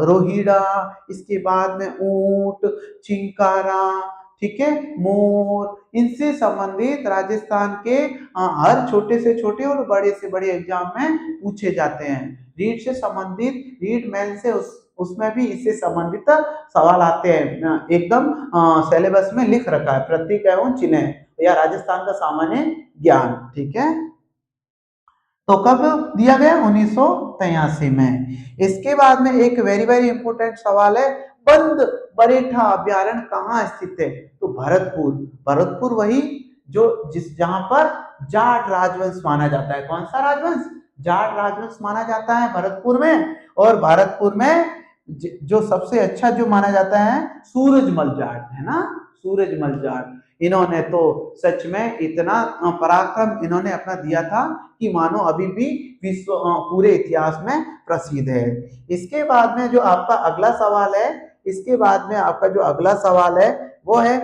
रोहिड़ा, इसके बाद में ऊंट, चिंकारा, ठीक है, मोर, इनसे संबंधित राजस्थान के हर छोटे से छोटे और बड़े से बड़े एग्जाम में पूछे जाते हैं। रीड से संबंधित, रीड मेल से उसमें भी इससे संबंधित सवाल आते हैं, एकदम सिलेबस में लिख रखा है, प्रतीक एवं चिन्ह या राजस्थान का सामान्य ज्ञान, ठीक है। तो कब दिया गया? 1983 में। इसके बाद में एक वेरी वेरी इंपोर्टेंट सवाल है, बंद बरेठा अभ्यारण्य कहाँ स्थित है? तो भरतपुर वही जहां पर जाट राजवंश माना जाता है। कौन सा राजवंश? जाट राजवंश माना जाता है भरतपुर में। और भरतपुर में जो सबसे अच्छा जो माना जाता है सूरजमल जाट है ना, सूरजमल जाट। इन्होंने तो सच में इतना पराक्रम इन्होंने अपना दिया था कि मानो अभी भी विश्व पूरे इतिहास में प्रसिद्ध है। इसके बाद में जो आपका अगला सवाल है, इसके बाद में आपका जो अगला सवाल है वो है,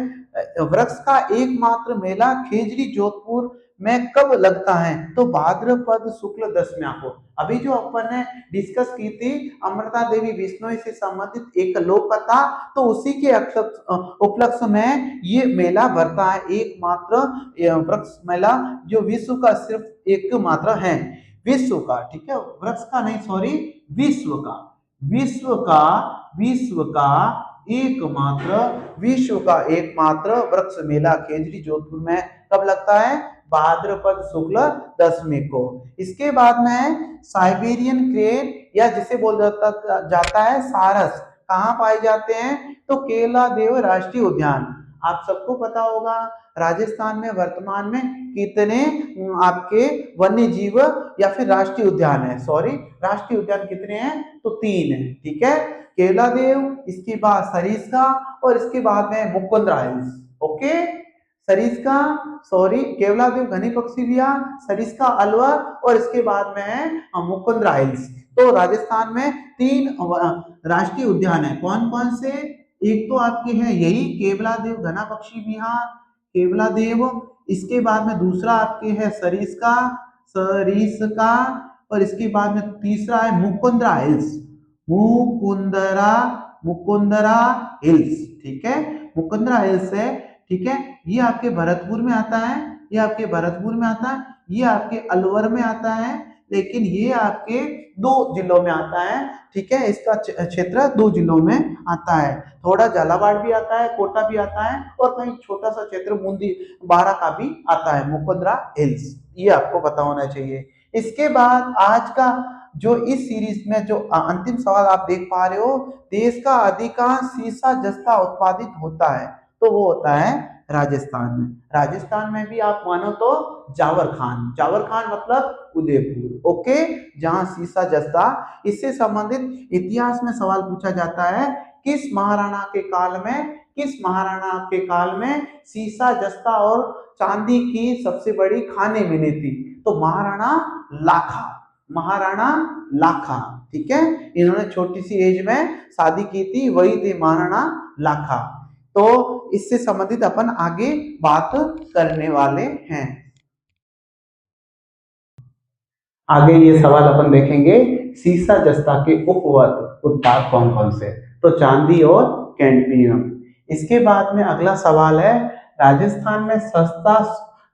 वृक्ष का एकमात्र मेला खेजड़ी जोधपुर में कब लगता है? तो भाद्रपद शुक्ल दशम्या को। अभी जो अपन ने डिस्कस की थी अमृता देवी बिश्नोई से संबंधित एक लोक कथा, तो उसी के उपलक्ष्य में ये मेला भरता है, एकमात्र वृक्ष मेला जो विश्व का सिर्फ एकमात्र है, विश्व का, ठीक है, वृक्ष का नहीं, सॉरी, विश्व का विश्व का एकमात्र वृक्ष मेला खेजड़ी जोधपुर में कब लगता है? भाद्रपद शुक्ल दशमी को। इसके बाद में साइबेरियन क्रेन या जिसे बोल जाता है सारस कहाँ पाए जाते हैं? तो केलादेव राष्ट्रीय उद्यान। आप सबको पता होगा राजस्थान में वर्तमान में कितने आपके वन्य जीव या फिर राष्ट्रीय उद्यान है, सॉरी राष्ट्रीय उद्यान कितने हैं? तो 3 है, ठीक है, केलादेव, इसके बाद सरिस्का और इसके बाद में Mukundra hills. Okay, Sariska, sorry Keoladeo घनी पक्षी विहार, सरिस्का अलवर और इसके बाद में है मुकुंदरा हिल्स। तो राजस्थान में 3 राष्ट्रीय उद्यान है। कौन कौन से? एक तो आपके हैं यही केवलादेव घना पक्षी विहार, केवलादेव, इसके बाद में दूसरा आपके है सरिस्का और इसके बाद में तीसरा है मुकुंदरा हिल्स, मुकुंदरा हिल्स, ठीक है, मुकुंदरा हिल्स है, ठीक है। ये आपके भरतपुर में आता है, ये आपके भरतपुर में आता है, ये आपके अलवर में आता है, लेकिन ये आपके 2 जिलों में आता है, ठीक है, इसका क्षेत्र 2 जिलों में आता है, थोड़ा झालावाड़ भी आता है, कोटा भी आता है और कहीं छोटा सा क्षेत्र बूंदी बारा का भी आता है, मुकुंदरा हिल्स, ये आपको पता होना चाहिए। इसके बाद आज का जो इस सीरीज में जो अंतिम सवाल आप देख पा रहे हो, देश का अधिकांश सीसा जस्ता उत्पादित होता है, तो वो होता है राजस्थान में। राजस्थान में भी आप मानो तो जावर खान मतलब उदयपुर, ओके, जहां सीसा जस्ता। इससे संबंधित इतिहास में सवाल पूछा जाता है, किस महाराणा के काल में सीसा जस्ता और चांदी की सबसे बड़ी खानें मिली थी? तो महाराणा लाखा, ठीक है, इन्होंने छोटी सी एज में शादी की थी, वही थे महाराणा लाखा। तो इससे संबंधित अपन आगे बात करने वाले हैं। आगे ये सवाल अपन देखेंगे, सीसा जस्ता के उपवर्ग उत्पाद कौन कौन से? तो चांदी और कैडमियम। इसके बाद में अगला सवाल है, राजस्थान में सस्ता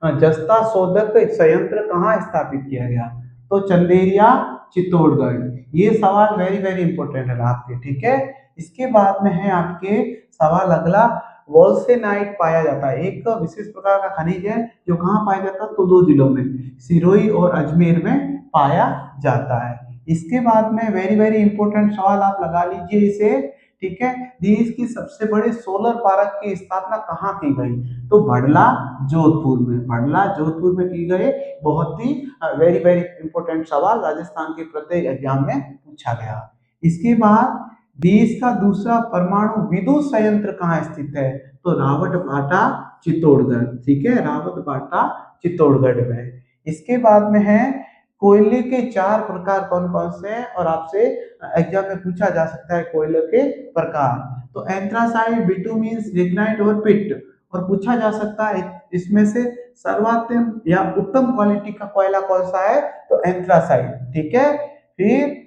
जस्ता शोधक संयंत्र कहाँ स्थापित किया गया? तो चंदेरिया, चित्तौड़गढ़। ये सवाल वेरी वेरी इंपॉर्टेंट है आपके, ठीक है। इसके बाद में है आपके सवाल अगला, वोल्सेनाइट पाया जाता है, एक विशेष प्रकार का खनिज है जो कहाँ पाया जाता है? तो 2 जिलों में, सिरोही और अजमेर में पाया जाता है। इसके बाद में वेरी वेरी इंपॉर्टेंट सवाल आप लगा लीजिए इसे, ठीक है। देश की सबसे बड़े सोलर पार्क की स्थापना कहाँ की गई? तो भड़ला जोधपुर में, भड़ला जोधपुर में की गई। बहुत ही वेरी वेरी इंपॉर्टेंट सवाल राजस्थान के प्रत्येक एग्जाम में पूछा गया। इसके बाद देश का दूसरा परमाणु विद्युत संयंत्र कहाँ स्थित है? तो रावतभाटा चित्तौड़गढ़, ठीक है, रावतभाटा चित्तौड़गढ़ में। इसके बाद में है कोयले के चार प्रकार कौन कौन से हैं, और आपसे एग्जाम में पूछा जा सकता है कोयले के प्रकार। तो एंथ्रासाइट, बिटुमिन, लिग्नाइट और पिट। और पूछा जा सकता है इसमें से सर्वोत्तम या उत्तम क्वालिटी का कोयला कौन सा है? तो एंथ्रासाइट, ठीक है। फिर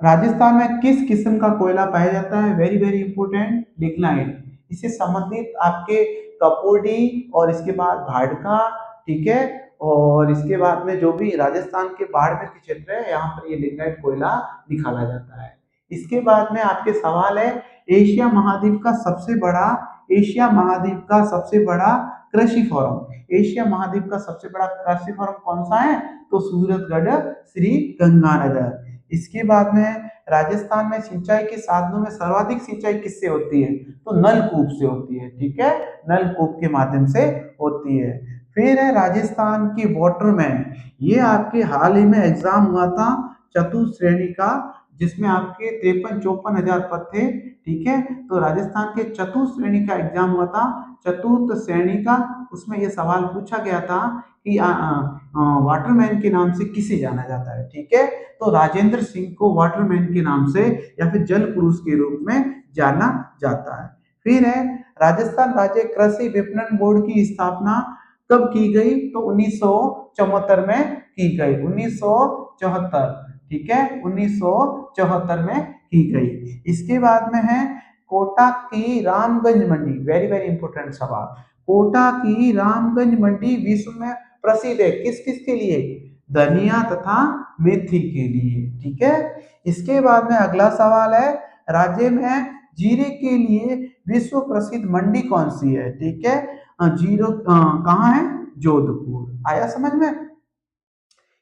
राजस्थान में किस किस्म का कोयला पाया जाता है? Very very important, lignite. इससे संबंधित आपके कपोडी और इसके बाद भाड़का, ठीक है, और इसके बाद में जो भी राजस्थान के बाड़मेर के क्षेत्र है यहाँ पर ये लिग्नाइट कोयला निकाला जाता है। इसके बाद में आपके सवाल है एशिया महाद्वीप का सबसे बड़ा, एशिया महाद्वीप का सबसे बड़ा कृषि फोरम, एशिया महाद्वीप का सबसे बड़ा कृषि फोरम कौन सा है? तो सूरतगढ़ श्री गंगानगर। इसके बाद में राजस्थान में सिंचाई के साधनों में सर्वाधिक सिंचाई किससे होती है? तो नलकूप से होती है, ठीक है, नलकूप के माध्यम से होती है। फिर है राजस्थान की वाटरमैन, ये आपके हाल ही में एग्जाम हुआ था चतुर्थ श्रेणी का, जिसमें आपके 53-54 हजार पद थे, ठीक है। तो राजस्थान के चतुर्थ श्रेणी का एग्जाम हुआ था, चतुर्थ श्रेणी का, उसमें यह सवाल पूछा गया था कि वाटरमैन के नाम से किसे जाना जाता है, ठीक है। तो राजेंद्र सिंह को वाटरमैन के नाम से या फिर जल पुरुष के रूप में जाना जाता है। फिर है राजस्थान राज्य कृषि विपणन बोर्ड की स्थापना कब की गई? तो 1974 में की गई, 1974, ठीक है, 1974 में की गई। इसके बाद में है कोटा की रामगंज मंडी, वेरी वेरी इंपॉर्टेंट सवाल। कोटा की रामगंज मंडी विश्व में प्रसिद्ध है किस किस के लिए? धनिया तथा मेथी के लिए, ठीक है। इसके बाद में अगला सवाल है राज्य में जीरे के लिए विश्व प्रसिद्ध मंडी कौन सी है? ठीक है, जीरो कहाँ है? जोधपुर। आया समझ में?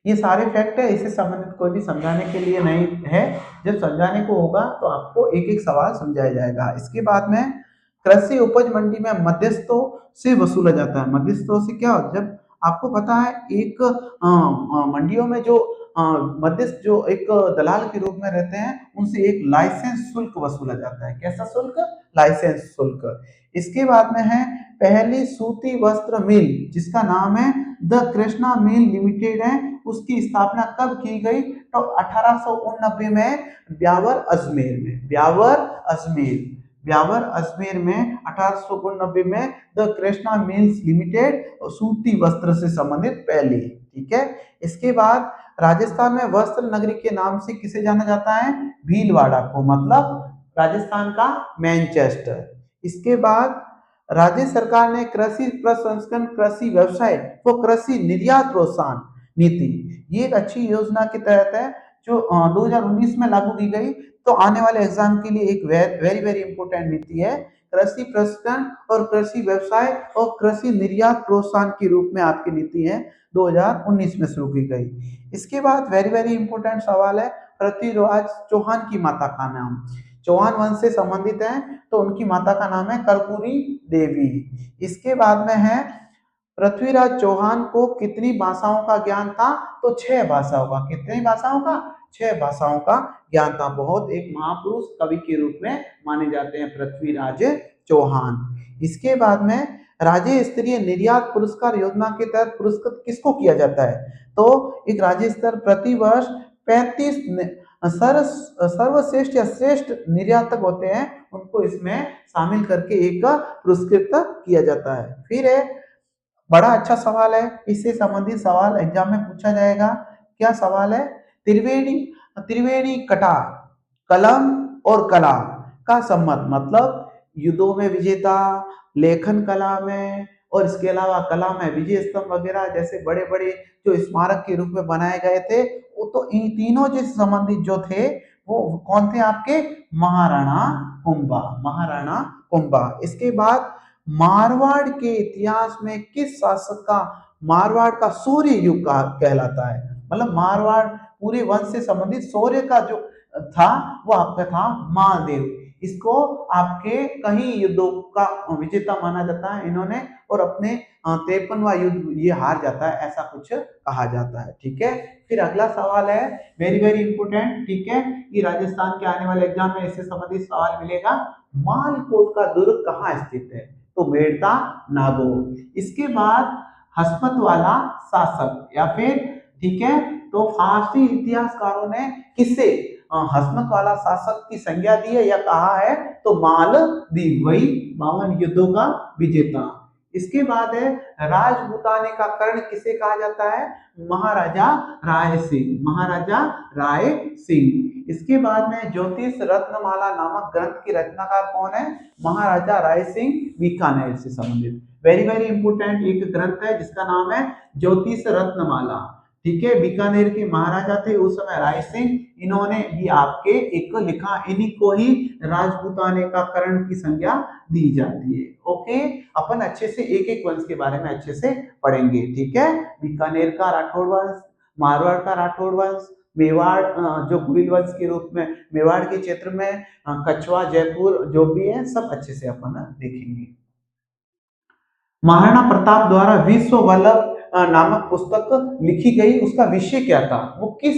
ये सारे फैक्ट है, इससे संबंधित कोई भी समझाने के लिए नहीं है। जब समझाने को होगा तो आपको एक एक सवाल समझाया जाएगा। इसके बाद में कृषि उपज मंडी में मध्यस्थों से वसूला जाता है। मध्यस्थों से क्या होता है? जब आपको पता है एक मंडियों में जो मध्यस्थ जो एक दलाल के रूप में रहते हैं, उनसे एक लाइसेंस शुल्क वसूला जाता है। कैसा शुल्क? लाइसेंस शुल्क। इसके बाद में है पहली सूती वस्त्र मिल जिसका नाम है द कृष्णा मिल लिमिटेड है, उसकी स्थापना कब की गई? तो 1889 में ब्यावर अजमेर में, ब्यावर अजमेर, ब्यावर अजमेर में 1889 में द कृष्णा मिल्स लिमिटेड सूती वस्त्र से संबंधित पहली, ठीक है। इसके बाद राजस्थान में वस्त्र नगरी के नाम से किसे जाना जाता है? भीलवाड़ा को, मतलब राजस्थान का मैनचेस्टर। इसके बाद राज्य सरकार ने कृषि प्रसंस्करण, कृषि व्यवसाय व कृषि निर्यात प्रोत्साहन नीति, ये एक अच्छी योजना के तहत है जो 2019 में लागू की गई। तो आने वाले एग्जाम के लिए एक वेरी वेरी इंपॉर्टेंट नीति है, कृषि प्रसंस्करण और कृषि व्यवसाय और कृषि निर्यात प्रोत्साहन के रूप में आपकी नीति है 2019 में शुरू की गई। इसके बाद वेरी वेरी इंपॉर्टेंट सवाल है पृथ्वीराज चौहान की माता का नाम, चौहान वंश से संबंधित है तो उनकी माता का नाम है कर्पूरी देवी। इसके बाद में है पृथ्वीराज चौहान को कितनी भाषाओं का ज्ञान था? तो 6 भाषाओं का। कितनी भाषाओं का? 6 भाषाओं का ज्ञान था। बहुत एक महापुरुष कवि के रूप में माने जाते हैं पृथ्वीराज चौहान। इसके बाद में राज्य स्तरीय निर्यात पुरस्कार योजना के तहत पुरस्कृत किसको किया जाता है? तो एक राज्य स्तर प्रति वर्ष 35 सर्वश्रेष्ठ या श्रेष्ठ निर्यातक होते हैं, उनको इसमें शामिल करके एक पुरस्कृत किया जाता है। फिर है बड़ा अच्छा सवाल है, इससे संबंधित सवाल एग्जाम में पूछा जाएगा। क्या सवाल है? त्रिवेणी, त्रिवेणी कटा, कलम और कला का संबंध, मतलब युद्धों में विजेता, लेखन कला में, और इसके अलावा कला में विजय स्तंभ वगैरह जैसे बड़े बड़े जो स्मारक के रूप में बनाए गए थे, वो तो इन तीनों से संबंधित जो थे वो कौन थे आपके? महाराणा कुंभा, महाराणा कुंभा। इसके बाद मारवाड़ के इतिहास में किस शासक का मारवाड़ का सूर्य युग कहलाता है? मतलब मारवाड़ पूरे वंश से संबंधित शौर्य का जो था वो आपका था मालदेव। इसको आपके कई युद्धों का विजेता माना जाता है इन्होंने, और अपने 53वां युद्ध ये हार जाता है, ऐसा कुछ कहा जाता है। ठीक है, फिर अगला सवाल है वेरी वेरी इंपोर्टेंट। ठीक है, ये राजस्थान के आने वाले एग्जाम में इससे संबंधित सवाल मिलेगा। मालकोट का दुर्ग कहाँ स्थित है? तो मेड़ता नागौर। इसके बाद हसमत वाला शासक या फिर, ठीक है, तो फारसी इतिहासकारों ने किससे हसमत वाला शासक की संज्ञा दी है या कहा है? तो मालदीव, वही 52 युद्धों का विजेता। इसके बाद है राजपूताने का कर्ण किसे कहा जाता है? महाराजा राय सिंह, महाराजा राय सिंह। इसके बाद में ज्योतिष रत्नमाला नामक ग्रंथ की रचनाकार कौन है? महाराजा राय सिंह, बीकानेर से संबंधित। वेरी वेरी इंपोर्टेंट एक ग्रंथ है जिसका नाम है ज्योतिष रत्नमाला। ठीक है, बीकानेर के महाराजा थे उस समय राय सिंह, इन्होंने भी आपके एक लिखा, इन्हीं को ही राजपूताने का कर्ण की संज्ञा दी जाती है। ओके, अपन अच्छे से एक एक वंश के बारे में अच्छे से पढ़ेंगे। ठीक है, बीकानेर का राठौड़ वंश, मारवाड़ का राठौड़ वंश, मेवाड़ जो गुहिल वंश के रूप में मेवाड़ के क्षेत्र में कछवा, जयपुर जो भी है सब अच्छे से अपन देखेंगे। महाराणा प्रताप द्वारा विश्व वल्लभ नामक पुस्तक लिखी गई, उसका विषय क्या था? वो किस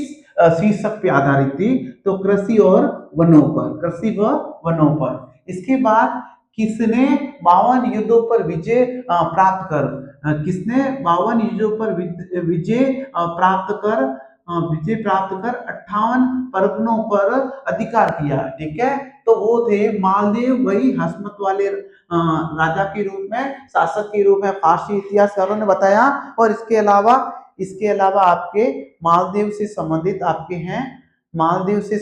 शीर्षक पे आधारित थी? तो कृषि और वनों पर, कृषि व वनों पर। इसके बाद किसने 52 युद्धों पर विजय प्राप्त कर, किसने 52 युद्धों पर विजय प्राप्त कर, विजय प्राप्त कर 58 परगनों पर अधिकार किया? ठीक है, तो वो थे मालदेव, वही हसमत वाले राजा के रूप में, शासक के रूप में फारसी इतिहासकारों ने बताया। और इसके अलावा आपके मालदीव से संबंधित आपके हैं, मालदीव से